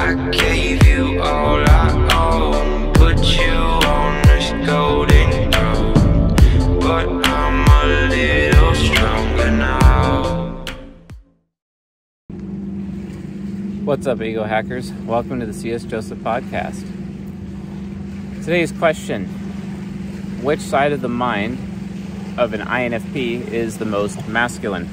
I gave you all I own, put you on this golden throne, but I'm a little stronger now. What's up, Ego Hackers? Welcome to the C.S. Joseph Podcast. Today's question: which side of the mind of an INFP is the most masculine?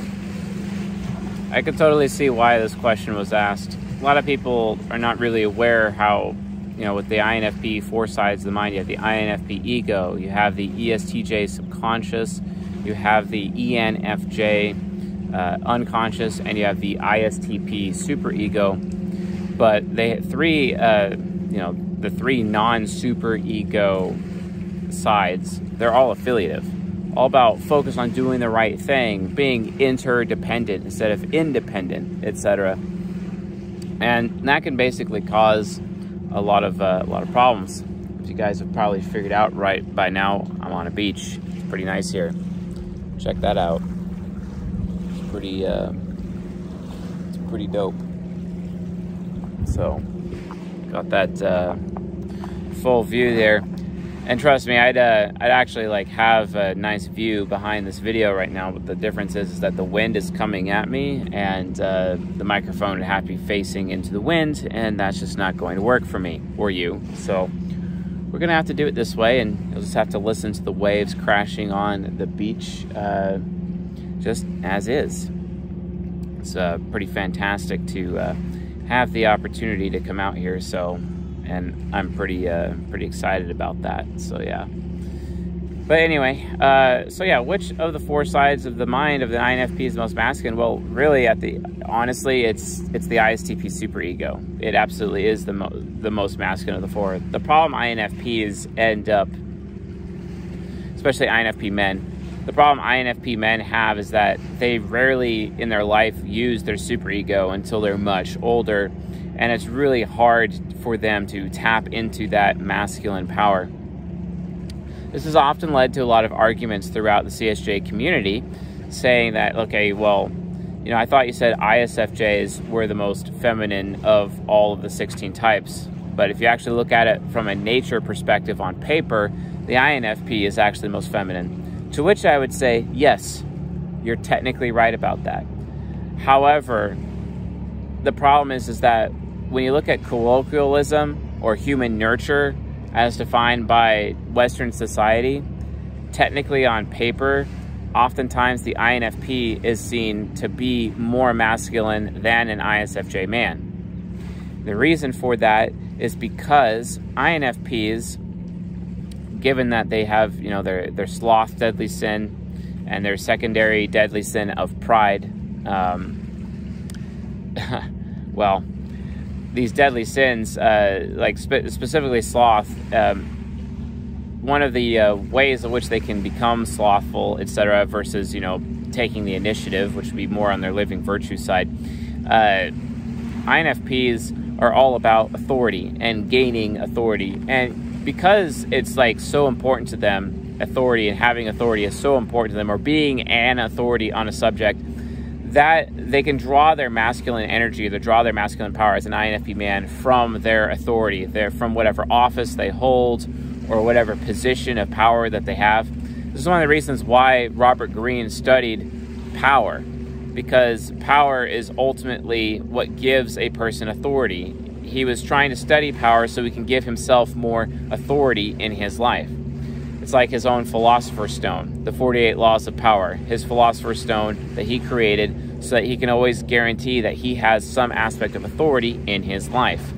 I could totally see why this question was asked. A lot of people are not really aware how, with the INFP, 4 sides of the mind, you have the INFP ego, you have the ESTJ subconscious, you have the ENFJ unconscious, and you have the ISTP superego. But the 3 non-superego sides, they're all affiliative. All about focus on doing the right thing, being interdependent instead of independent, etc. And that can basically cause a lot of problems. As you guys have probably figured out right by now, I'm on a beach. It's pretty nice here. Check that out. It's pretty dope. So got that full view there. And trust me, I'd actually have a nice view behind this video right now, but the difference is that the wind is coming at me, and the microphone would have to be facing into the wind, and that's just not going to work for me or you. So we're gonna have to do it this way, and you'll just have to listen to the waves crashing on the beach just as is. It's pretty fantastic to have the opportunity to come out here, and I'm pretty excited about that. So yeah. But anyway, which of the 4 sides of the mind of the INFP is the most masculine? Well, really, honestly, it's the ISTP superego. It absolutely is the most masculine of the 4. The problem INFPs end up, especially INFP men, the problem INFP men have is that they rarely in their life use their superego until they're much older, and it's really hard for them to tap into that masculine power. This has often led to a lot of arguments throughout the CSJ community, saying that, okay, well, I thought you said ISFJs were the most feminine of all of the 16 types, but if you actually look at it from a nature perspective on paper, the INFP is actually the most feminine. To which I would say, yes, you're technically right about that. However, the problem is that when you look at colloquialism or human nurture as defined by Western society, technically on paper, oftentimes the INFP is seen to be more masculine than an ISFJ man. The reason for that is because INFPs, given that they have, their sloth deadly sin and their secondary deadly sin of pride, well, these deadly sins, specifically sloth, one of the ways in which they can become slothful, etc., versus, taking the initiative, which would be more on their living virtue side, INFPs are all about authority and gaining authority. And because it's so important to them, authority and having authority is so important to them, or being an authority on a subject, that they can draw their masculine energy, they draw their masculine power as an INFP man from their authority, from whatever office they hold or whatever position of power that they have. This is one of the reasons why Robert Greene studied power, because power is ultimately what gives a person authority. He was trying to study power so he can give himself more authority in his life. It's like his own philosopher's stone, the 48 laws of power, his philosopher's stone that he created so that he can always guarantee that he has some aspect of authority in his life.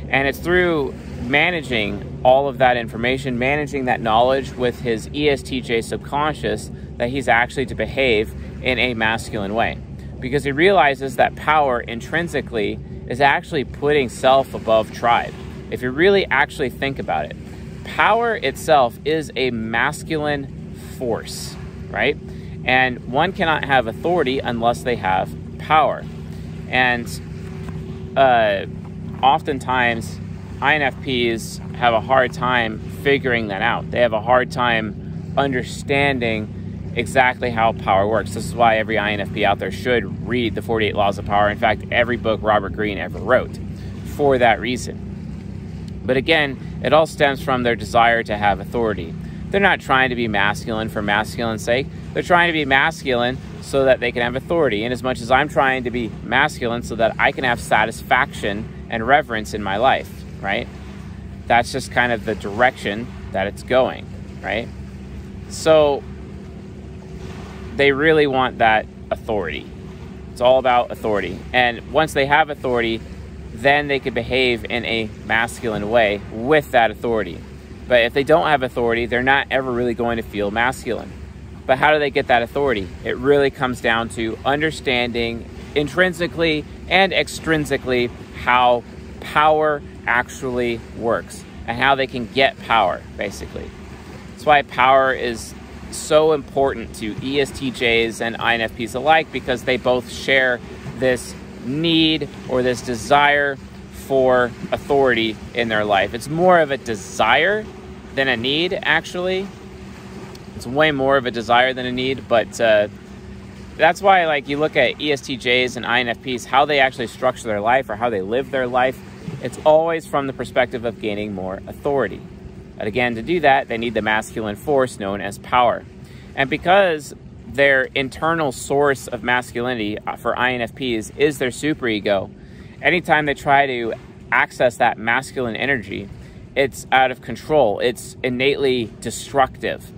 And it's through managing all of that information, managing that knowledge with his ESTJ subconscious, that he's actually to behave in a masculine way. Because he realizes that power intrinsically is actually putting self above tribe. If you really actually think about it, power itself is a masculine force, right? And one cannot have authority unless they have power. And oftentimes, INFPs have a hard time figuring that out. They have a hard time understanding exactly how power works. This is why every INFP out there should read the 48 Laws of Power. In fact, every book Robert Greene ever wrote, for that reason. But again, it all stems from their desire to have authority. They're not trying to be masculine for masculine's sake. They're trying to be masculine so that they can have authority. And as much as I'm trying to be masculine so that I can have satisfaction and reverence in my life, right? That's just kind of the direction that it's going, right? So they really want that authority. It's all about authority. And once they have authority, then they can behave in a masculine way with that authority. But if they don't have authority, they're not ever really going to feel masculine. But how do they get that authority? It really comes down to understanding intrinsically and extrinsically how power actually works and how they can get power, basically. That's why power is so important to ESTJs and INFPs alike, because they both share this need or this desire for authority in their life. It's more of a desire than a need, actually. It's way more of a desire than a need, but that's why, like, you look at ESTJs and INFPs, how they actually structure their life or how they live their life, it's always from the perspective of gaining more authority. And again, to do that, they need the masculine force known as power. And because their internal source of masculinity for INFPs is their superego, anytime they try to access that masculine energy, it's out of control. It's innately destructive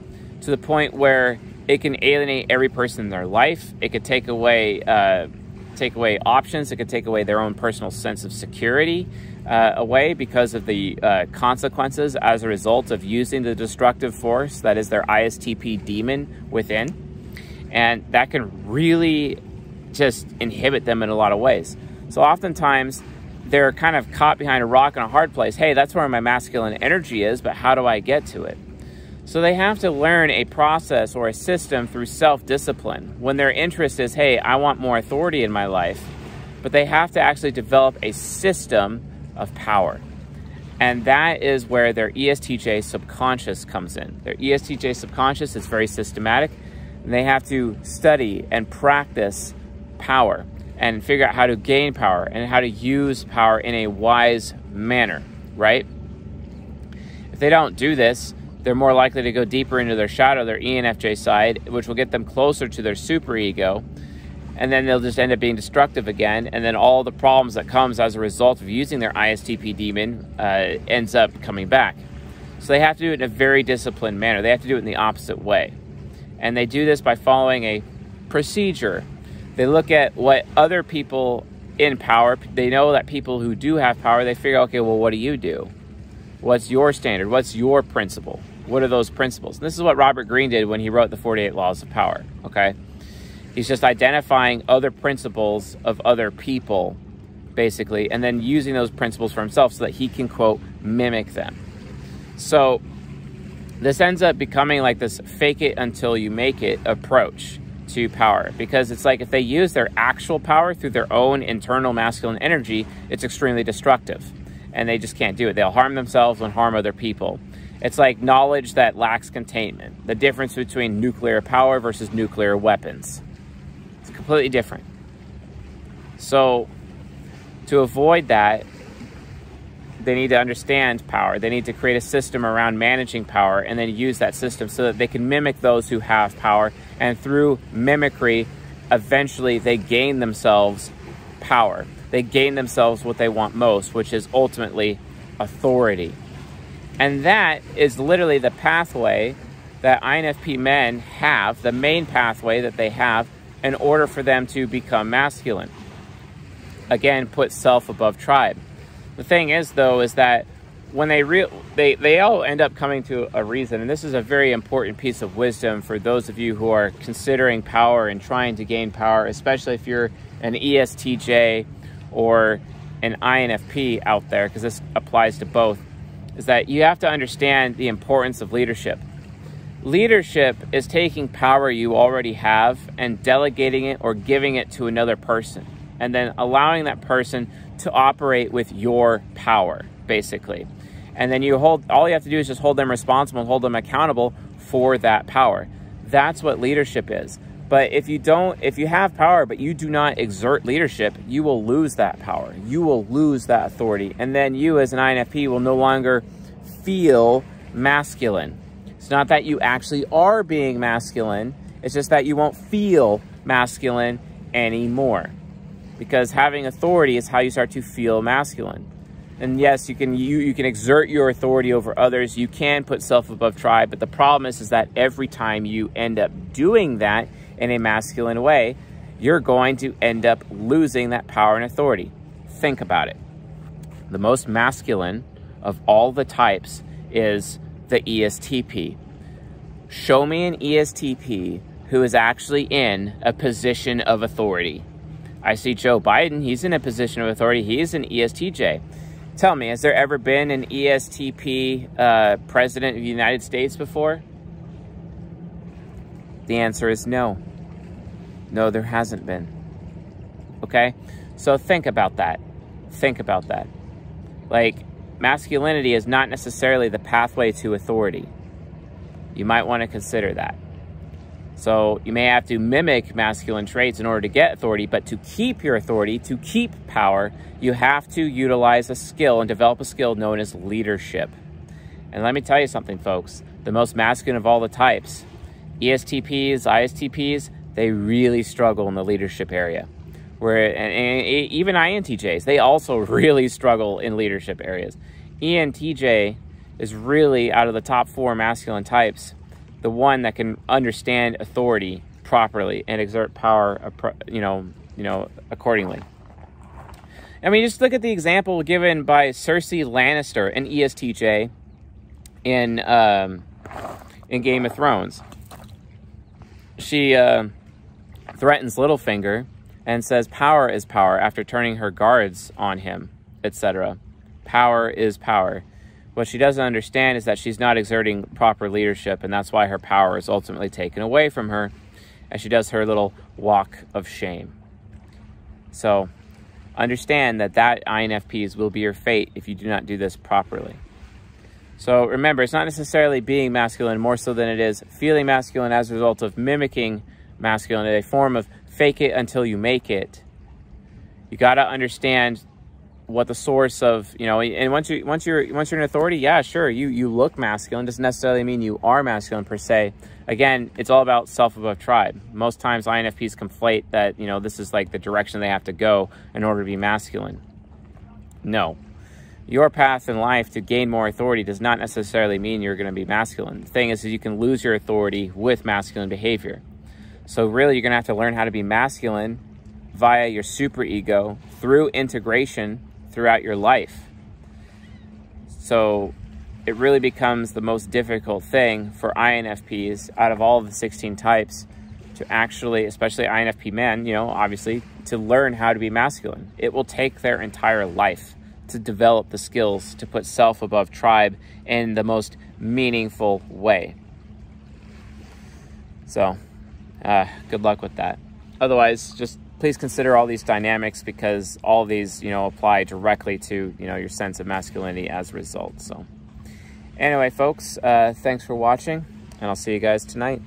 to the point where it can alienate every person in their life. It could take away options. It could take away their own personal sense of security away because of the consequences as a result of using the destructive force that is their ISTP demon within. And that can really just inhibit them in a lot of ways. So oftentimes they're kind of caught behind a rock in a hard place. Hey, that's where my masculine energy is, but how do I get to it? So they have to learn a process or a system through self-discipline when their interest is, hey, I want more authority in my life, but they have to actually develop a system of power. And that is where their ESTJ subconscious comes in. Their ESTJ subconscious is very systematic, and they have to study and practice power and figure out how to gain power and how to use power in a wise manner, right? If they don't do this, they're more likely to go deeper into their shadow, their ENFJ side, which will get them closer to their superego. And then they'll just end up being destructive again. And then all the problems that comes as a result of using their ISTP demon ends up coming back. So they have to do it in a very disciplined manner. They have to do it in the opposite way. And they do this by following a procedure. They look at what other people in power, they know that people who do have power, they figure, okay, well, what do you do? What's your standard? What's your principle? What are those principles? And this is what Robert Greene did when he wrote the 48 Laws of Power, okay? He's just identifying other principles of other people, basically, and then using those principles for himself so that he can, quote, mimic them. So this ends up becoming like this fake it until you make it approach to power, because it's like if they use their actual power through their own internal masculine energy, it's extremely destructive, and they just can't do it. They'll harm themselves and harm other people. It's like knowledge that lacks containment. The difference between nuclear power versus nuclear weapons. It's completely different. So to avoid that, they need to understand power. They need to create a system around managing power and then use that system so that they can mimic those who have power. And through mimicry, eventually they gain themselves power. They gain themselves what they want most, which is ultimately authority. And that is literally the pathway that INFP men have, the main pathway that they have in order for them to become masculine. Again, put self above tribe. The thing is, though, is that when they all end up coming to a reason, and this is a very important piece of wisdom for those of you who are considering power and trying to gain power, especially if you're an ESTJ or an INFP out there, because this applies to both, is that you have to understand the importance of leadership. Leadership is taking power you already have and delegating it or giving it to another person, and then allowing that person to operate with your power, basically. And then all you have to do is just hold them responsible and hold them accountable for that power. That's what leadership is. But if you have power, but you do not exert leadership, you will lose that power. You will lose that authority. And then you as an INFP will no longer feel masculine. It's not that you actually are being masculine. It's just that you won't feel masculine anymore. Because having authority is how you start to feel masculine. And yes, you can exert your authority over others. You can put self above tribe. But the problem is that every time you end up doing that in a masculine way, you're going to end up losing that power and authority. Think about it. The most masculine of all the types is the ESTP. Show me an ESTP who is actually in a position of authority. I see Joe Biden. He's in a position of authority. He is an ESTJ. Tell me, has there ever been an ESTP president of the United States before? The answer is no. No, there hasn't been. Okay? So think about that. Think about that. Like, masculinity is not necessarily the pathway to authority. You might want to consider that. So you may have to mimic masculine traits in order to get authority, but to keep your authority, to keep power, you have to utilize a skill and develop a skill known as leadership. And let me tell you something, folks. The most masculine of all the types, ESTPs, ISTPs, they really struggle in the leadership area. And even INTJs, they also really struggle in leadership areas. ENTJ is really, out of the top 4 masculine types, the one that can understand authority properly and exert power, accordingly. I mean, just look at the example given by Cersei Lannister, an ESTJ, in Game of Thrones. She threatens Littlefinger and says power is power after turning her guards on him, etc. Power is power. What she doesn't understand is that she's not exerting proper leadership, and that's why her power is ultimately taken away from her as she does her little walk of shame. So understand that INFPs will be your fate if you do not do this properly. So remember, it's not necessarily being masculine more so than it is feeling masculine as a result of mimicking masculine, a form of fake it until you make it. You got to understand what the source of, and once you're in authority, yeah, sure, you look masculine. Doesn't necessarily mean you are masculine per se. Again, it's all about self above tribe. Most times INFPs conflate that, this is like the direction they have to go in order to be masculine. No. Your path in life to gain more authority does not necessarily mean you're going to be masculine. The thing is you can lose your authority with masculine behavior. So really, you're going to have to learn how to be masculine via your superego through integration throughout your life. So it really becomes the most difficult thing for INFPs out of all of the 16 types to actually, especially INFP men, obviously, to learn how to be masculine. It will take their entire life to develop the skills to put self above tribe in the most meaningful way. So, good luck with that. Otherwise, just please consider all these dynamics, because all of these, apply directly to, your sense of masculinity as a result. So anyway, folks, thanks for watching, and I'll see you guys tonight.